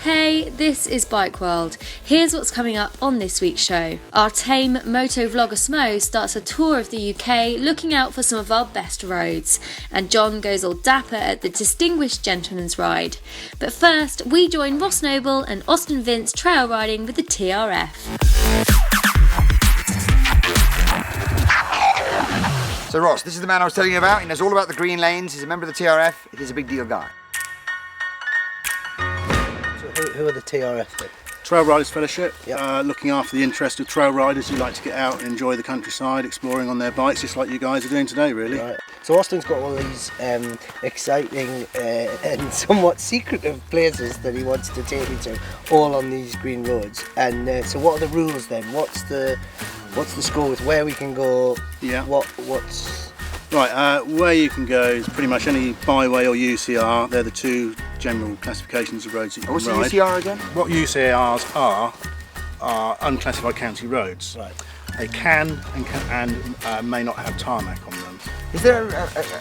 Hey, this is Bike World. Here's what's coming up on this week's show. Our tame Motovlogger SMO starts a tour of the UK looking out for some of our best roads. And John goes all dapper at the Distinguished Gentleman's Ride. But first, we join Ross Noble and Austin Vince trail riding with the TRF. So Ross, this is the man I was telling you about. He knows all about the green lanes. He's a member of the TRF. He's a big deal guy. Who are the TRF then? Trail Riders Fellowship, Yep. looking after the interest of trail riders who like to get out and enjoy the countryside, exploring on their bikes, just like you guys are doing today, really. Right. So Austin's got all these exciting and somewhat secretive places that he wants to take me to, all on these green roads. And so what are the rules then? What's the score with where we can go? Yeah. What's Right, where you can go is pretty much any byway or UCR. They're the two general classifications of roads that you can What's the ride. UCR again? What UCRs are unclassified county roads. right? They can and may not have tarmac on them. Is there?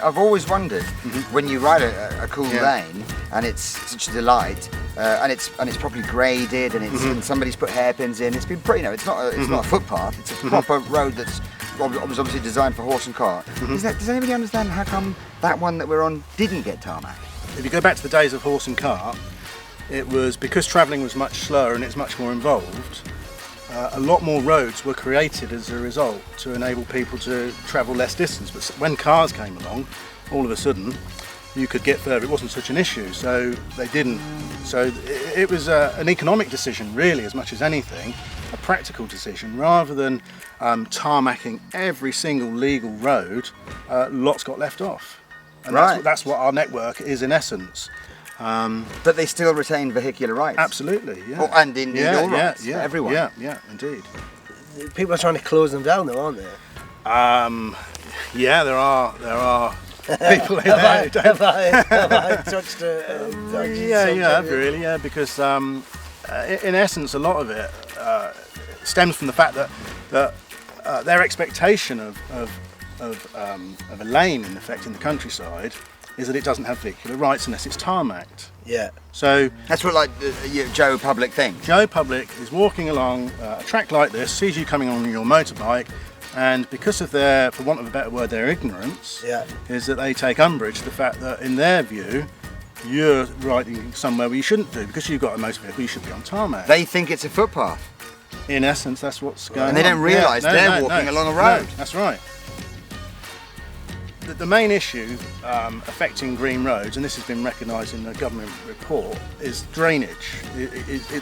I've always wondered when you ride a cool Yeah. lane and it's such a delight, and it's properly graded and it's and somebody's put hairpins in. It's been pretty. It's not a footpath. It's a proper road that's was obviously designed for horse and cart. Does anybody understand how come that one that we're on didn't get tarmac? If you go back to the days of horse and cart, it was because travelling was much slower and it's much more involved. A lot more roads were created as a result to enable people to travel less distance. But when cars came along, all of a sudden you could get further. It wasn't such an issue, so they didn't. So it was an economic decision, really, as much as anything, a practical decision. Rather than tarmacking every single legal road, lots got left off. And Right. that's what our network is in essence. But they still retain vehicular rights. Absolutely, yeah. Oh, and indeed all rights for everyone. Yeah, indeed. People are trying to close them down, though, aren't they? Yeah, there are people in there. Have I touched a Really, yeah, because in essence, a lot of it stems from the fact that their expectation of a lane, in effect, in the countryside, is that it doesn't have vehicular rights unless it's tarmacked. Yeah. So That's what Joe Public thinks. Joe Public is walking along a track like this, sees you coming on your motorbike, and because of their, for want of a better word, their ignorance, Yeah. is that they take umbrage to the fact that, in their view, you're riding somewhere where you shouldn't do. Because you've got a motor vehicle, you should be on tarmac. They think it's a footpath. In essence, that's what's going on. And they don't realise they're walking along a road. No, that's right. The main issue affecting green roads, and this has been recognised in the government report, is drainage.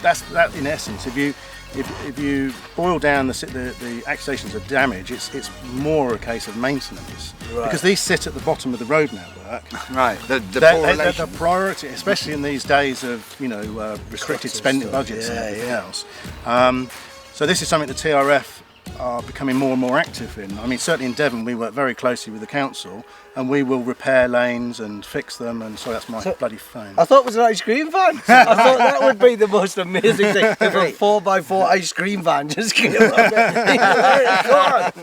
That's in essence. If you boil down the accusations of damage, it's more a case of maintenance. Right. Because these sit at the bottom of the road network. Right. The They're the priority, especially in these days of restricted spending stuff. budgets and Yeah, everything yeah. else. So this is something the TRF are becoming more and more active in. I mean, certainly in Devon we work very closely with the council, and we will repair lanes and fix them. And sorry, that's my bloody phone. I thought it was an ice cream van. I thought that would be the most amazing thing. If a 4x4 ice cream van just came up.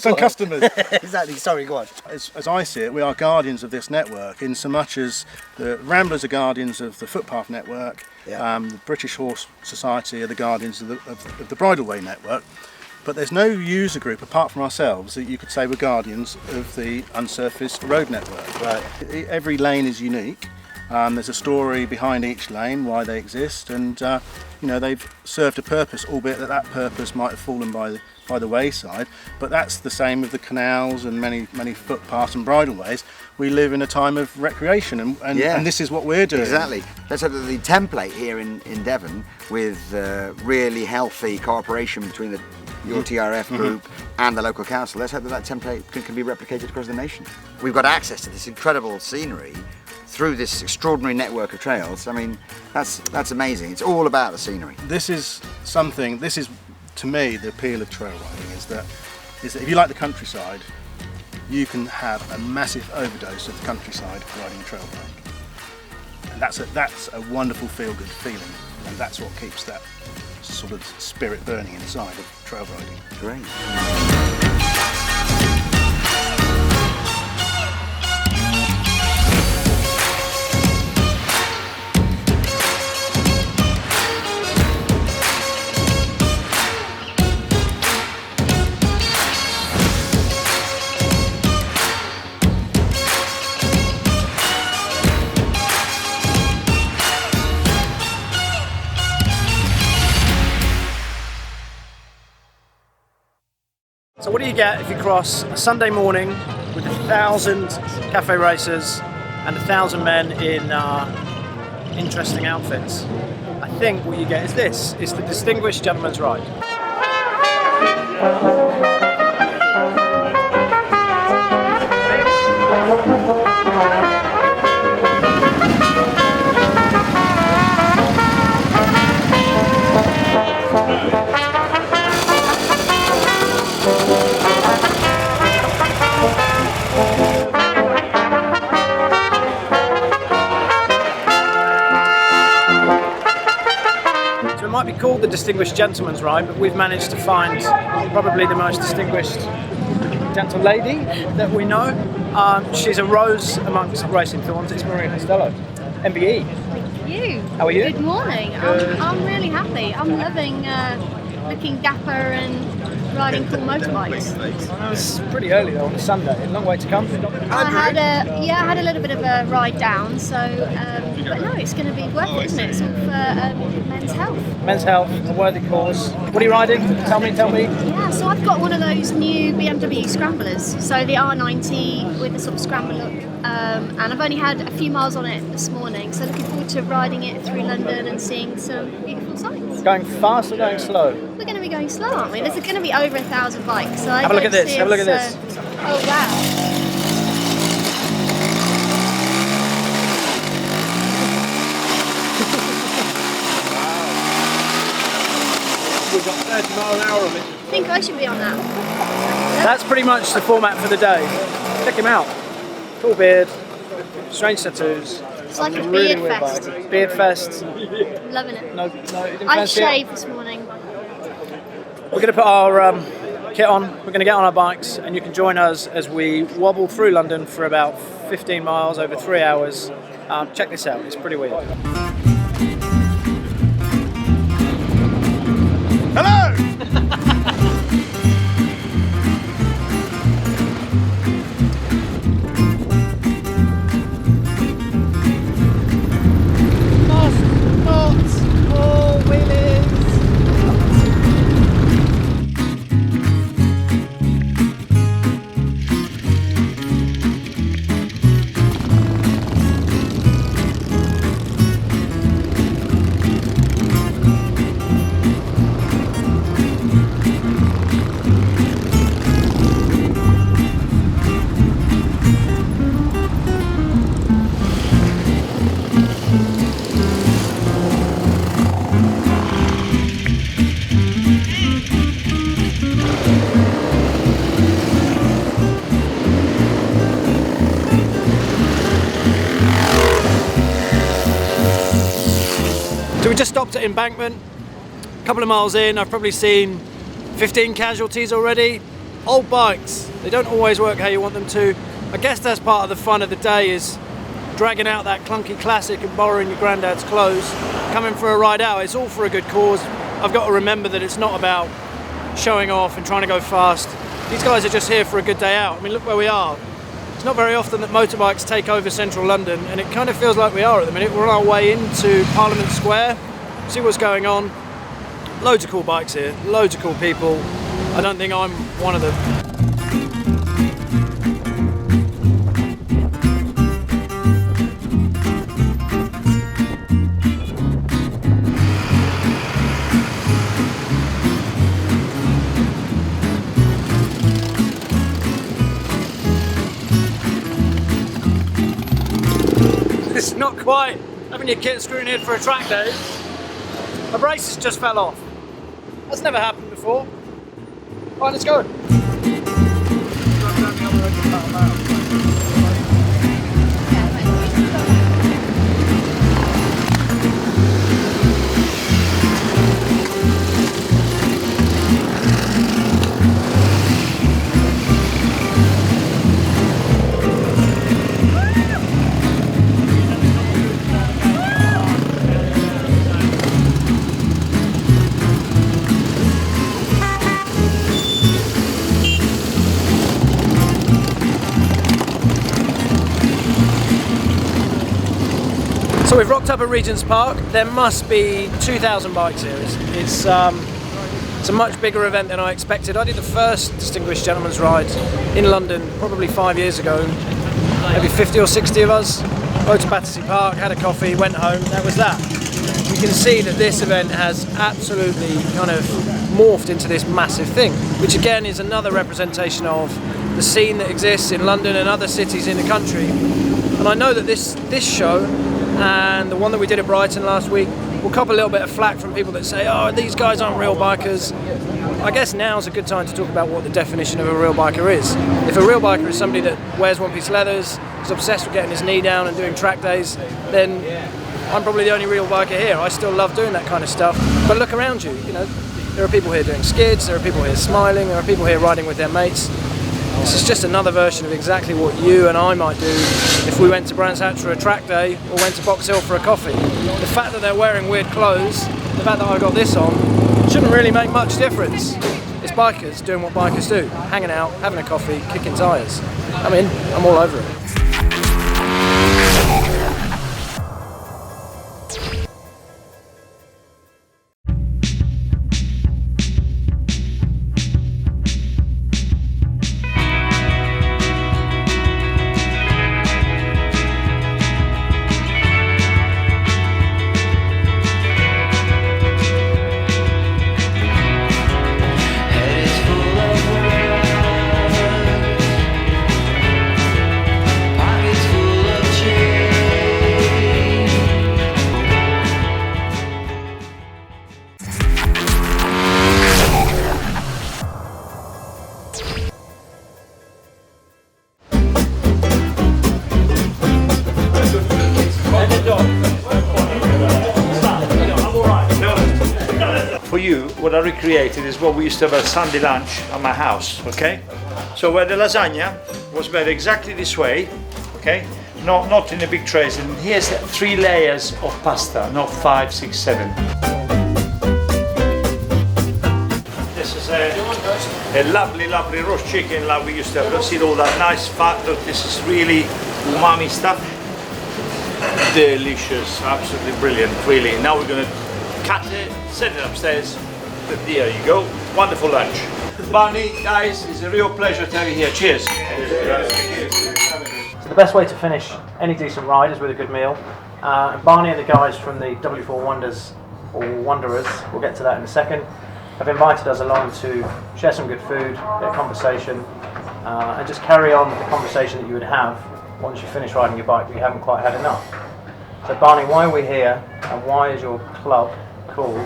Some customers. Exactly, sorry, go on. As I see it, we are guardians of this network in so much as the Ramblers are guardians of the footpath network. Yeah. The British Horse Society are the guardians of the Bridleway network. But there's no user group apart from ourselves that you could say we're guardians of the unsurfaced road network. Right. Every lane is unique. There's a story behind each lane, why they exist, and they've served a purpose, albeit that purpose might have fallen by the wayside. But that's the same with the canals and many footpaths and bridleways. We live in a time of recreation, and this is what we're doing. Exactly. Let's hope that the template here in Devon, with really healthy cooperation between your TRF group and the local council, let's hope that template can be replicated across the nation. We've got access to this incredible scenery through this extraordinary network of trails. I mean, that's amazing. It's all about the scenery. This is to me the appeal of trail riding is that if you like the countryside, you can have a massive overdose of the countryside riding a trail bike. And that's a wonderful feel-good feeling, and that's what keeps that sort of spirit burning inside of trail riding. Great. So what do you get if you cross a Sunday morning with 1,000 cafe racers and 1,000 men in interesting outfits? I think what you get is this. It's the Distinguished Gentleman's Ride. It might be called the Distinguished Gentleman's Ride, but we've managed to find probably the most distinguished gentle lady that we know. She's a rose amongst racing thorns. It's Maria Costello, MBE. Thank you. How are you? Good morning. I'm really happy. I'm loving looking dapper and riding cool motorbikes. It's pretty early though on a Sunday. A long way to come. I had a little bit of a ride down, so but no, it's going to be worth it, isn't it? It's all for men's health. Men's health, a worthy cause. What are you riding? Tell me. Yeah, so I've got one of those new BMW Scramblers, so the R90 with the sort of scramble look, and I've only had a few miles on it this morning, so looking forward to riding it through London and seeing some beautiful sights. Going fast or going slow? We're going to be going slow, aren't we? There's going to be over 1,000 bikes. So Have a look at this. Have a look at this. Oh wow. We've got 30 miles an hour of it. I think I should be on that. That's pretty much the format for the day. Check him out. Cool beard, strange tattoos. It's like a really beard weird fest. vibe. Beard fest. Loving it. No, you didn't I fancy it? shaved this morning. We're going to put our kit on, we're going to get on our bikes, and you can join us as we wobble through London for about 15 miles over 3 hours. Check this out, it's pretty weird. Hello! So we just stopped at Embankment, a couple of miles in. I've probably seen 15 casualties already. Old bikes, they don't always work how you want them to. I guess that's part of the fun of the day, is dragging out that clunky classic and borrowing your granddad's clothes, coming for a ride out. It's all for a good cause. I've got to remember that it's not about showing off and trying to go fast. These guys are just here for a good day out. I mean, look where we are. It's not very often that motorbikes take over central London, and it kind of feels like we are at the minute. We're on our way into Parliament Square. See what's going on. Loads of cool bikes here, loads of cool people. I don't think I'm one of them. It's not quite having your kit screwed in for a track day. My braces just fell off. That's never happened before. Right, let's go. So we've rocked up at Regent's Park. There must be 2,000 bikes here. It's a much bigger event than I expected. I did the first Distinguished Gentleman's Ride in London probably 5 years ago. Maybe 50 or 60 of us. Rode to Battersea Park, had a coffee, went home. That was that. You can see that this event has absolutely kind of morphed into this massive thing, which again is another representation of the scene that exists in London and other cities in the country. And I know that this show and the one that we did at Brighton last week will cop a little bit of flack from people that say, oh, these guys aren't real bikers. I guess now's a good time to talk about what the definition of a real biker is. If a real biker is somebody that wears one-piece leathers, is obsessed with getting his knee down and doing track days, then I'm probably the only real biker here. I still love doing that kind of stuff. But look around you, you know, there are people here doing skids, there are people here smiling, there are people here riding with their mates. This is just another version of exactly what you and I might do if we went to Brands Hatch for a track day or went to Box Hill for a coffee. The fact that they're wearing weird clothes, the fact that I got this on, shouldn't really make much difference. It's bikers doing what bikers do, hanging out, having a coffee, kicking tyres. I'm in, I'm all over it. For you, what I recreated is what we used to have at Sunday lunch at my house, okay? So where the lasagna was made exactly this way, okay? Not in the big trays, and here's 3 layers of pasta, not 5, 6, 7. This is a lovely roast chicken like we used to have. See all that nice fat, look, this is really umami stuff. Delicious, absolutely brilliant, really. Now we're gonna cut it, set it upstairs. There you go, wonderful lunch. Barney, guys, it's a real pleasure to have you here. Cheers. So the best way to finish any decent ride is with a good meal. And Barney and the guys from the W4 Wonders, or Wanderers, we'll get to that in a second, have invited us along to share some good food, get a conversation, and just carry on the conversation that you would have once you finish riding your bike but you haven't quite had enough. So Barney, why are we here and why is your club called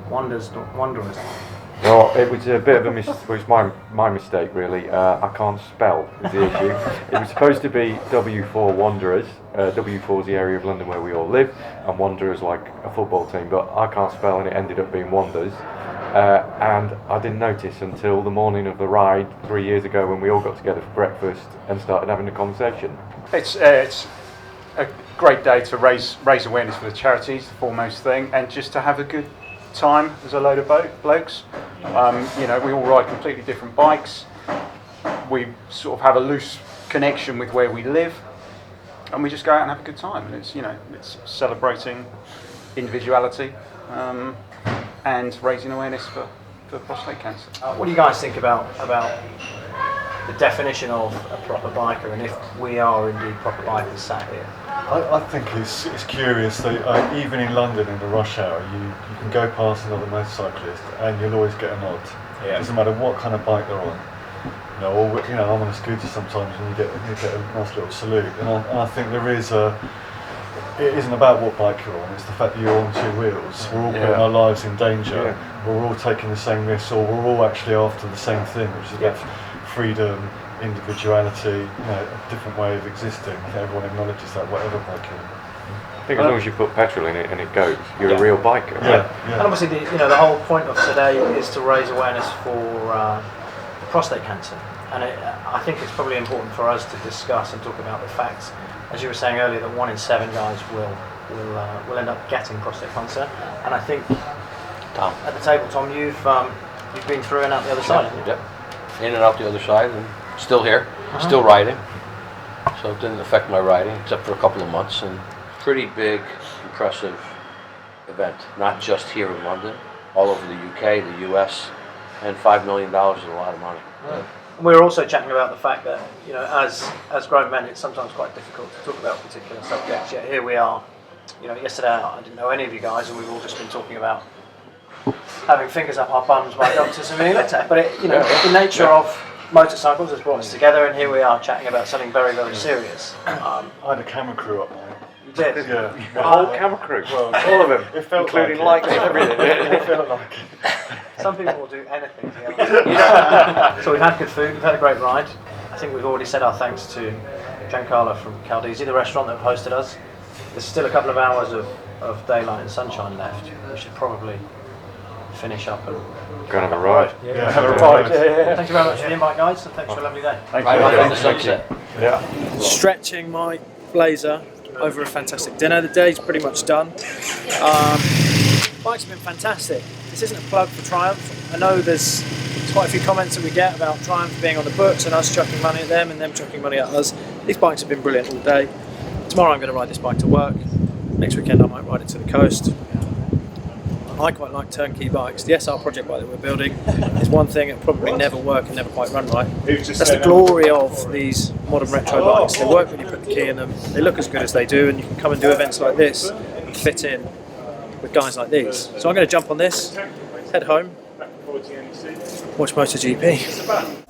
Wanderers? Well, it was a bit of my mistake really. I can't spell is the issue. It was supposed to be W4 Wanderers. W4 is the area of London where we all live, and Wanderers like a football team, but I can't spell and it ended up being Wonders. And I didn't notice until the morning of the ride 3 years ago when we all got together for breakfast and started having a conversation. It's a great day to raise awareness for the charities, the foremost thing, and just to have a good time as a load of blokes. You know, we all ride completely different bikes. We sort of have a loose connection with where we live, and we just go out and have a good time. And it's, you know, it's celebrating individuality and raising awareness for prostate cancer. What do you guys think about the definition of a proper biker, and if we are indeed proper bikers sat here? I think it's curious that even in London in the rush hour, you can go past another motorcyclist and you'll always get a nod. Yeah. It doesn't matter what kind of bike they're on. You know, or, you know, I'm on a scooter sometimes and you get a nice little salute. And I think it isn't about what bike you're on, it's the fact that you're on 2 wheels. We're all putting our lives in danger. Yeah. We're all taking the same risks, or we're all actually after the same thing, which is about freedom, individuality, a different way of existing. Everyone acknowledges that, whatever bike you're on. I think as long as you put petrol in it and it goes, you're a real biker. Yeah. And obviously, the whole point of today is to raise awareness for prostate cancer. And I think it's probably important for us to discuss and talk about the facts. As you were saying earlier, that 1 in 7 guys will end up getting prostate cancer. And I think at the table, Tom, you've been through and out the other side, haven't you? Yep. In and out the other side, and still here, still riding. So it didn't affect my riding, except for a couple of months. And pretty big, impressive event, not just here in London, all over the UK, the US, and $5 million is a lot of money. Right. We were also chatting about the fact that, as grown men, it's sometimes quite difficult to talk about particular subjects. Yet here we are. Yesterday I didn't know any of you guys, and we've all just been talking about having fingers up our bums by doctors and military. But the nature of motorcycles has brought us together, and here we are chatting about something very, very serious. I had a camera crew up there. You did? Yeah. The whole camera crew, all of them, it felt including like lights and everything. It felt like it. Some people will do anything together. So we've had good food, we've had a great ride. I think we've already said our thanks to Giancarlo from Caldesi, the restaurant that hosted us. There's still a couple of hours of daylight and sunshine left. We should probably finish up and go and have a ride. Yeah, have a ride. Yeah. Thank you very much for the invite, guys, and thanks for a lovely day. Right on the sunset. Yeah. Stretching my blazer over a fantastic dinner. The day's pretty much done. Bike's been fantastic. This isn't a plug for Triumph. I know there's quite a few comments that we get about Triumph being on the books and us chucking money at them and them chucking money at us. These bikes have been brilliant all day. Tomorrow I'm going to ride this bike to work. Next weekend I might ride it to the coast. I quite like turnkey bikes. The SR project bike that we're building is one thing that probably never work and never quite run right. That's the glory of these modern retro bikes. They work when you put the key in them, they look as good as they do, and you can come and do events like this and fit in with guys like these. So I'm going to jump on this, head home, watch MotoGP.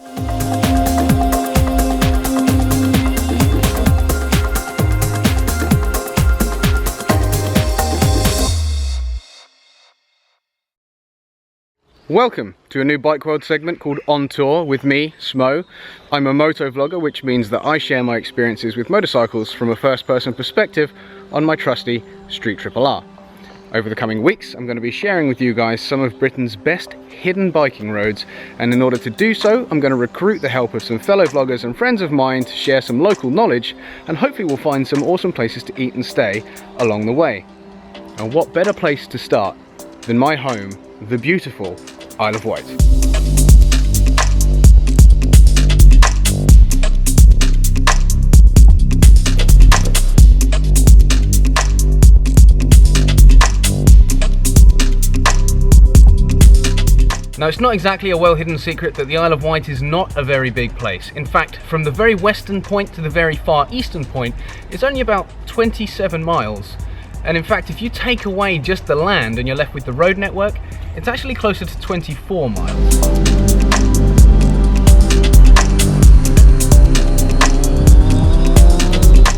Welcome to a new Bike World segment called On Tour with me, SMO. I'm a motovlogger, which means that I share my experiences with motorcycles from a first-person perspective on my trusty Street Triple R. Over the coming weeks, I'm going to be sharing with you guys some of Britain's best hidden biking roads, and in order to do so, I'm going to recruit the help of some fellow vloggers and friends of mine to share some local knowledge, and hopefully we'll find some awesome places to eat and stay along the way. And what better place to start than my home, the beautiful Isle of Wight. Now, it's not exactly a well-hidden secret that the Isle of Wight is not a very big place. In fact, from the very western point to the very far eastern point, it's only about 27 miles. And in fact, if you take away just the land and you're left with the road network, it's actually closer to 24 miles.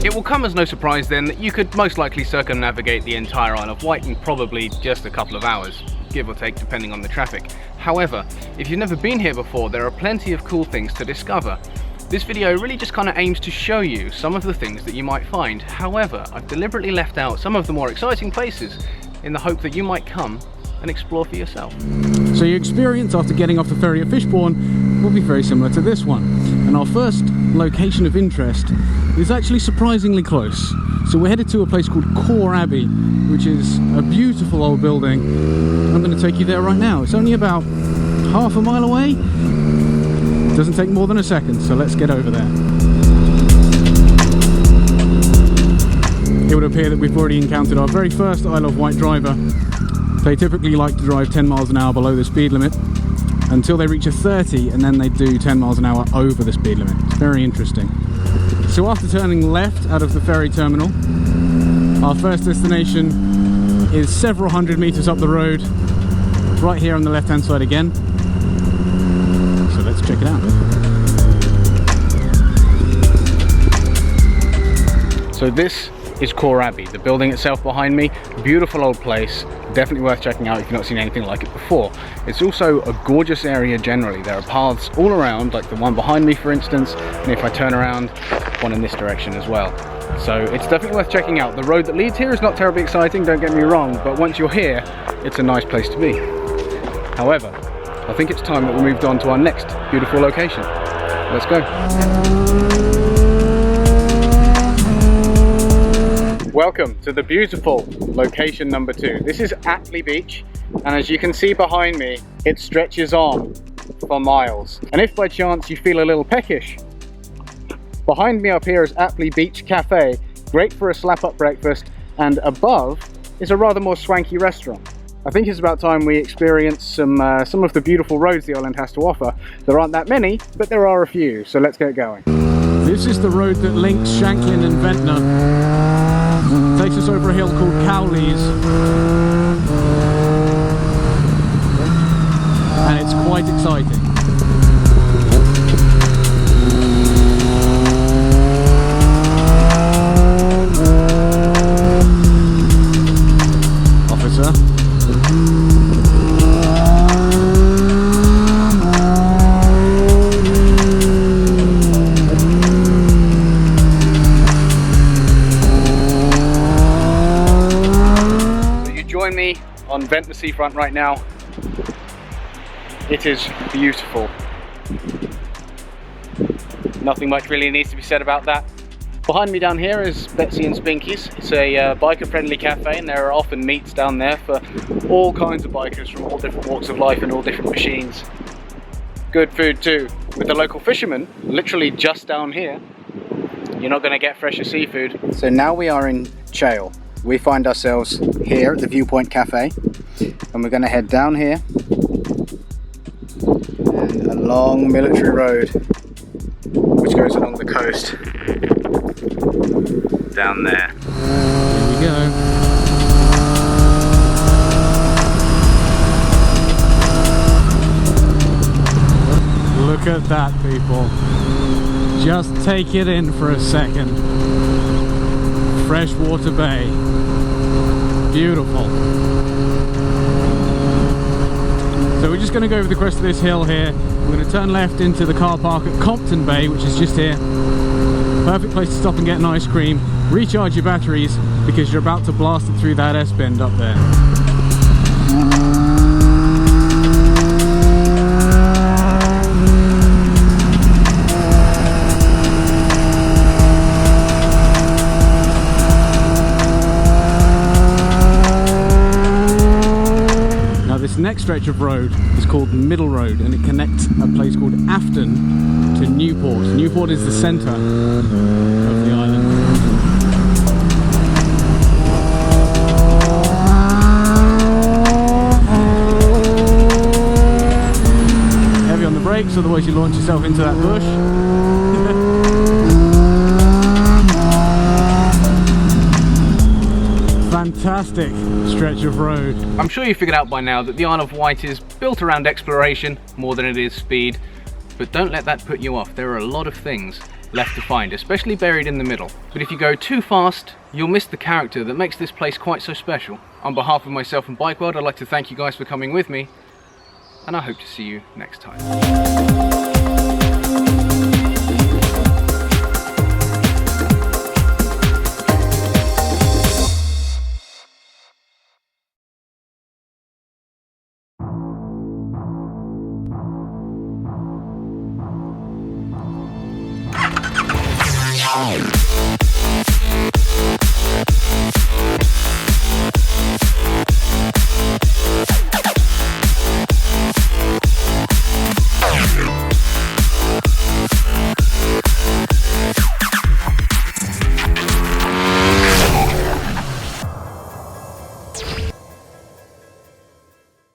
It will come as no surprise then that you could most likely circumnavigate the entire Isle of Wight in probably just a couple of hours, give or take depending on the traffic. However, if you've never been here before, there are plenty of cool things to discover. This video really just kind of aims to show you some of the things that you might find. However, I've deliberately left out some of the more exciting places in the hope that you might come and explore for yourself. So your experience after getting off the ferry at Fishbourne will be very similar to this one. And our first location of interest is actually surprisingly close. So we're headed to a place called Core Abbey, which is a beautiful old building. I'm going to take you there right now. It's only about half a mile away. Doesn't take more than a second, so let's get over there. It would appear that we've already encountered our very first Isle of Wight driver. They typically like to drive 10 miles an hour below the speed limit until they reach a 30, and then they do 10 miles an hour over the speed limit. It's very interesting. So after turning left out of the ferry terminal, our first destination is several hundred meters up the road, right here on the left hand side again. So let's check it out. So this is Core Abbey. The building itself behind me, beautiful old place, definitely worth checking out if you've not seen anything like it before. It's also a gorgeous area generally. There are paths all around, like the one behind me for instance, and if I turn around, one in this direction as well. So it's definitely worth checking out. The road that leads here is not terribly exciting, don't get me wrong, but once you're here, it's a nice place to be. However, I think it's time that we moved on to our next beautiful location. Let's go. Welcome to the beautiful location number 2. This is Aptley Beach, and as you can see behind me, it stretches on for miles. And if by chance you feel a little peckish, behind me up here is Aptley Beach Cafe, great for a slap-up breakfast, and above is a rather more swanky restaurant. I think it's about time we experience some of the beautiful roads the island has to offer. There aren't that many, but there are a few, so let's get going. This is the road that links Shanklin and Ventnor. Takes us over a hill called Cowleys. And it's quite exciting. Officer. Join me on Ventnor seafront right now. It is beautiful. Nothing much really needs to be said about that. Behind me down here is Betsy and Spinky's. It's a biker-friendly cafe, and there are often meets down there for all kinds of bikers from all different walks of life and all different machines. Good food too. With the local fishermen literally just down here, you're not going to get fresher seafood. So now we are in Chale. We find ourselves here at the Viewpoint Cafe, and we're going to head down here and along Military Road, which goes along the coast down there. Here we go. Look at that, people. Just take it in for a second. Freshwater Bay. Beautiful. So we're just going to go over the crest of this hill here. We're going to turn left into the car park at Compton Bay, which is just here. Perfect place to stop and get an ice cream. Recharge your batteries because you're about to blast it through that S-bend up there. Next stretch of road is called Middle Road, and it connects a place called Afton to Newport. Newport is the centre of the island. Heavy on the brakes, otherwise you launch yourself into that bush. Fantastic stretch of road. I'm sure you figured out by now that the Isle of Wight is built around exploration more than it is speed, but don't let that put you off. There are a lot of things left to find, especially buried in the middle. But if you go too fast, you'll miss the character that makes this place quite so special. On behalf of myself and Bike World, I'd like to thank you guys for coming with me, and I hope to see you next time. Wow.